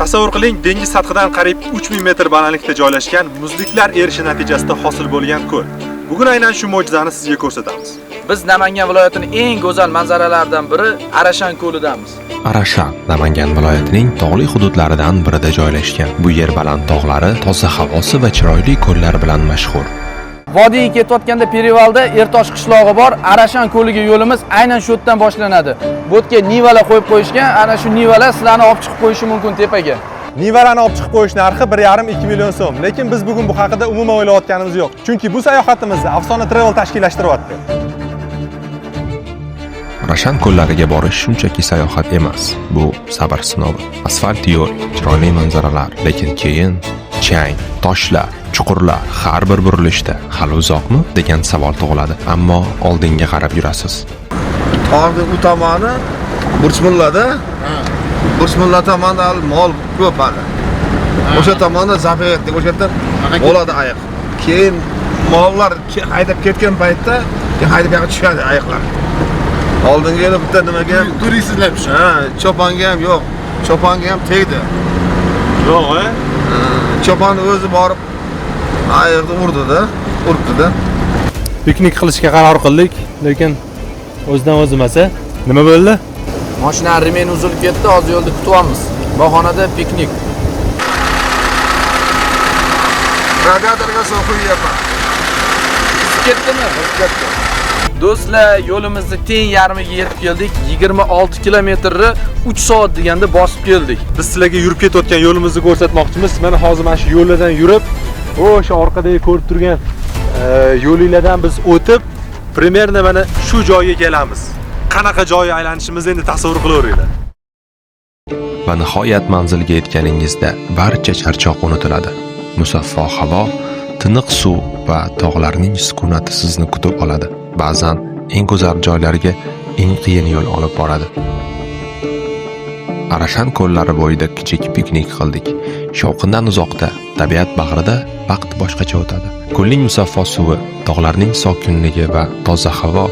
Tasavvur qiling, dengiz sathidan qariyb 3000 metr balandlikda joylashgan muzliklar erishi natijasida hosil bo'lgan ko'l. Bugun aynan shu mo'jizani sizga ko'rsatamiz. Biz Namangan viloyatining eng go'zal manzaralaridan biri Arashan ko'lidamiz. Arashan Namangan viloyatining tog'li hududlaridan birida joylashgan. Bu yer baland tog'lari, toza havosi va chiroyli ko'llar bilan mashhur. Vodiyga ketayotganda Perivalda Ertosh qishlog'i bor. Arashan ko'liga yo'limiz aynan shu yerdan boshlanadi. Bu yerga nivalar qo'yib qo'yishgan. Ana shu nivalar sizlarni olib chiqib qo'yishi mumkin tepaga. Nivalani olib chiqib qo'yish narxi 1,5-2 million so'm. Lekin biz bugun bu haqida umuman o'ylayotganimiz yo'q. Chunki bu sayohatimizni Afsona Travel tashkillashtiryapti. Arashan ko'llariga borish shunchaki sayohat emas. Bu sabr sinovi. Asfalt yo'l, chiroyli manzaralar, lekin keyin chang, toshlar, chuqurlar har bir burilishda hali uzoqmi degan savol tug'iladi. Ammo oldinga qarab yurasiz. Tog'ning u tomoni Burchmullada. Burchmulla tomonda mol ko'p hali. O'sha tomonda Zafirat deb o'sha yerda bo'ladi ayiq. Keyin mollar haydab ketgan paytda haydab yoqqa tushadi ayiqlar. Oldinga kelib bitta nimaga ham turisizlar shu. Ha, cho'ponga ham yo'q. Cho'ponga ham tegdi. Yo'q, Cho'pon o'zi borib ayiqni urdi-da. Piknik qilishga qaror qildik, lekin o'zidan o'zi emas. Nima bo'ldi? Mashina remen uzilib ketdi, hozir yo'lda kutyapmiz. Bahonada piknik. Radiatorga suv quyapman. Ketdimi? Ketdi. Do'stlar, yo'limizni teng yarmiga yetib keldik. 26 kilometrni 3 soat deganda bosib keldik. Biz sizlarga yurib ketayotgan yo'limizni ko'rsatmoqchimiz. Mana hozir mana shu yo'llardan yurib, o'sha orqadagi ko'rib turgan yo'llardan biz o'tib, primerna mana shu joyga kelamiz. Qanaqa joyga aylanishimizni endi tasavvur qilaveringlar. Va nihoyat manzilga yetganingizda barcha charchoq unutiladi. Musaffo havo, tiniq suv va tog'larning sukunati sizni kutib oladi. Ba'zan eng go'zal joylarga eng qiyin yo'l olib boradi. Arashan ko'llari bo'yida kichik piknik qildik. Shovqindan uzoqda, tabiat bag'rida vaqt boshqacha o'tadi. Ko'lning musaffo suvi, tog'larning sokinligi va toza havo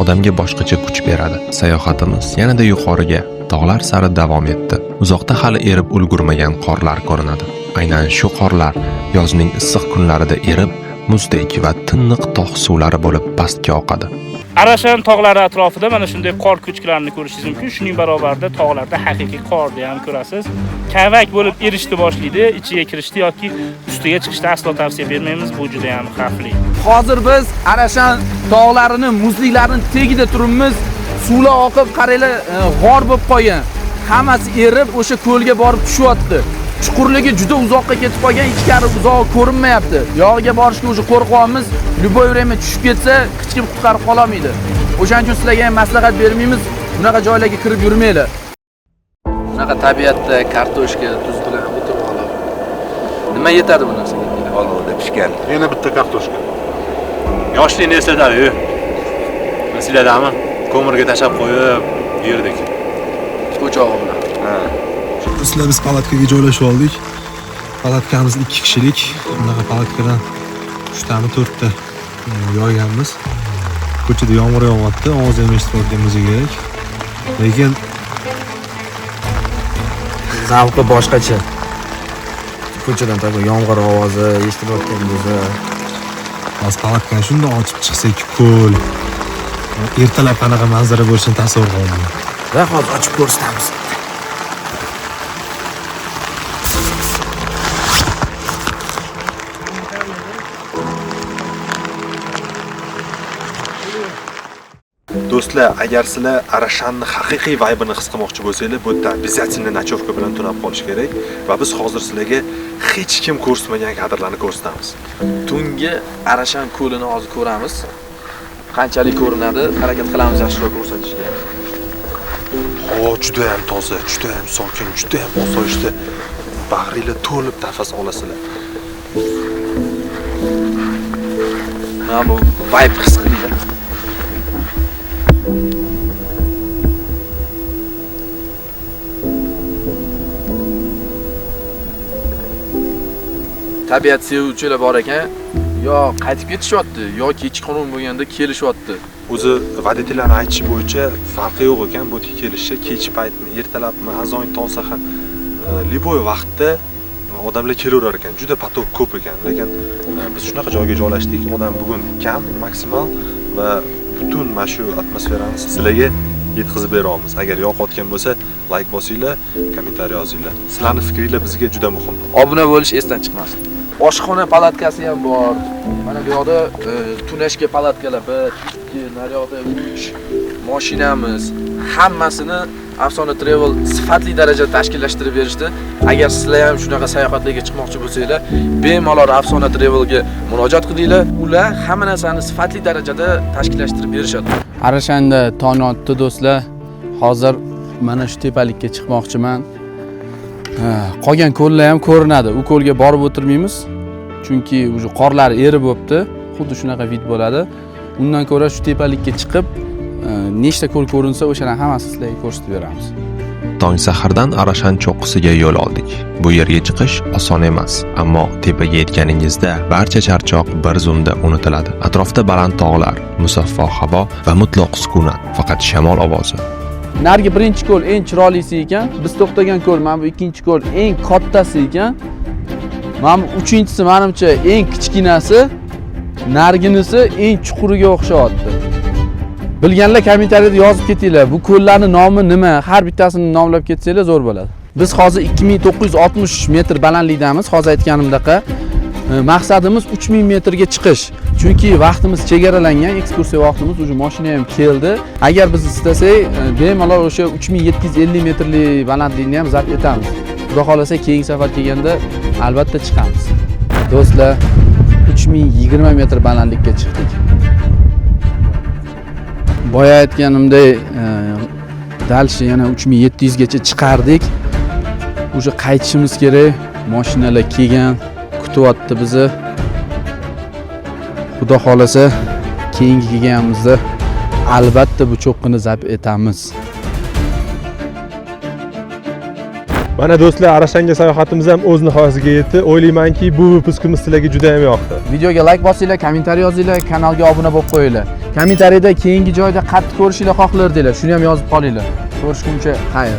odamga boshqacha kuch beradi. Sayohatimiz yanada yuqoriga, tog'lar sari davom etdi. Uzoqda hali erib ulgurmagan qorlar ko'rinadi. Aynan shu qorlar yozning issiq kunlarida erib, muzdek va tiniq tog' suvlari bo'lib pastga oqadi. Arashan tog'lari atrofida mana shunday qor ko'chkilarini ko'rishingiz mumkin. Shuning barobarida tog'larda haqiqiy qorni ham ko'rasiz. Kavak bo'lib erishdi boshlaydi, ichiga kirishdi yoki ustiga chiqishda aslo tavsiya bermaymiz. Bu juda ham xavfli. Hozir biz Arashan tog'larini, muzliklarning tagida turibmiz. Suvlar oqib, qaranglar, g'or bo'lib qolgan. Hammasi erib, o'sha ko'lga borib tushyapti. Chuqurligi juda uzoqqa ketib qolgan, ichkari uzoq ko'rinmayapti. Yog'iga borishga o'sha qo'rqyapmiz. Любой время tushib ketsa, hech kim qutqarib qola olmaydi. O'shaning uchun sizlarga ham maslahat bermaymiz, bunaqa joylarga kirib yurmanglar. Bunaqa tabiatda kartoshka, tuz bilan o'tirib qoladi. Nima yetadi bu narsaga? Olovda pishgan. Yana bitta kartoshka. Yoshlikni eslatadi-yu. Masiladami? Ko'mirga tashab qo'yib yerdik. O'chog'i bilan. Ha. Sizlar biz palatkaga joylashib oldik. Palatkamiz 2 kishilik. Bunaqa palatkadan 3 tami 4 ta yoyganmiz. Ko'chada yomg'ir yog'yapti, ovoz ham eshitib bo'lsa kerak. Lekin zavqi boshqacha. Ko'chadan tabii yomg'ir ovozi eshitilayotgan bo'lsa, biz palatkani shunday ochib chiqsak, ko'l. Ertalab qanaqa manzara bo'lishini tasavvur qilaman. Va hozir ochib ko'rsatamiz. Do'stlar, agar sizlar Arashanning haqiqiy vibe'ini his qilmoqchi bo'lsangiz, bu yerda обязательно nochovka bilan tunab qolish kerak va biz hozir sizlarga hech kim ko'rsatmagan kadrlarni ko'rsatamiz. Tungi Arashan ko'lini hozir ko'ramiz. Qanchalik ko'rinadi, harakat qilamiz yaxshiroq ko'rsatishga. Havo juda ham toza, juda ham sokin, juda ham osoyishta. Bag'ringlar to'lib nafas olasizlar. Mana bu vibe his qilinglar. Tabiat sevuvchilar bor ekan, yo qaytib ketishyapti, yo kechqurun bo'lganda kelishyapti. O'zi voditellarning aytishi bo'yicha farqi yo'q ekan, bu kelishga kech paytmi, ertalabmi, azon tong sahar liboy vaqtda odamlar kelaverar ekan, juda patok ko'p ekan. Lekin biz shunaqa joyga joylashdik, odam bugun kam, maksimal va butun mana shu atmosferani sizlarga yetkazib beramiz. Agar yoqayotgan bo'lsa, like bosinglar, kommentariy yozinglar. Sizlarning fikringlar bizga juda muhim. Obuna bo'lish esdan chiqmasin. Oshxona palatkasi ham bor. Mana bu yoqda tunashga palatkalar 1, 2, nari yoqda 3 mashinamiz. Hammasini Afsona Travel sifatli darajada tashkillashtirib berishdi. Agar sizlar ham shunaqa sayohatlarga chiqmoqchi bo'lsanglar, bemalol Afsona Travelga murojaat qilinglar. Ular hamma narsani sifatli darajada tashkillashtirib berishadi. Arashanda tong otdi do'stlar. Hozir mana shu tepalikka chiqmoqchiman. Qolgan ko'llar ham ko'rinadi. U ko'lga borib o'tirmaymiz. Chunki o'sha qorlar erib bo'pti. Xuddi shunaqa vid bo'ladi. Undan ko'ra shu tepalikka chiqib, nechta ko'l ko'rinsa o'shalarni hammasini sizlarga ko'rsatib beramiz. Tong sahardan Arashan cho'qqisiga yo'l oldik. Bu yerga chiqish oson emas, ammo tepaga yetganingizda barcha charchoq bir zumda unutiladi. Atrofda baland tog'lar, musaffo havo va mutlaq sukunat, faqat shamol ovozi. Nargi birinchi ko'l eng chiroylisi ekan, biz to'xtagan ko'l mana bu ikkinchi ko'l eng kattasi ekan. Mana bu uchinchisi menimcha eng kichkinasi, narginisi eng chuquriga o'xshayapti. Bilganlar kommentariyada yozib ketinglar. Bu ko'llarning nomi nima? Har bittasini nomlab ketsanglar zo'r bo'ladi. Biz hozir 2960 metr balandlikdamiz. Hozir aytganimdek, maqsadimiz 3000 metrga chiqish. Chunki vaqtimiz chegaralangan, ekskursiya vaqtimiz, o'sha mashina ham keldi. Agar biz istasak, bemalol o'sha 3750 metrlik balandlikni ham zabt etamiz. Xudo xolasa keyingi safar kelganda albatta chiqamiz. Do'stlar, 3020 metr balandlikka chiqdik. Boya aytganimdek, dalshi yana 3700 gacha chiqardik. O'sha qaytishimiz kerak. Mashinalar kelgan, kutyapti bizni. Xudo xolasa keyingi kelganimizda albatta bu cho'qqini zabt etamiz. Mana do'stlar, Arashanga sayohatimiz ham o'z nihoyasiga yetdi. O'ylaymanki, bu vyupskimiz sizlarga juda ham yoqdi. Videoga like bosinglar, kommentariy yozinglar, kanalga obuna bo'lib qo'yinglar. Kommentariyada keyingi joyda qattiq ko'rishinglar xohlardinglar, shuni ham yozib qolinglar. Ko'rishguncha xayr.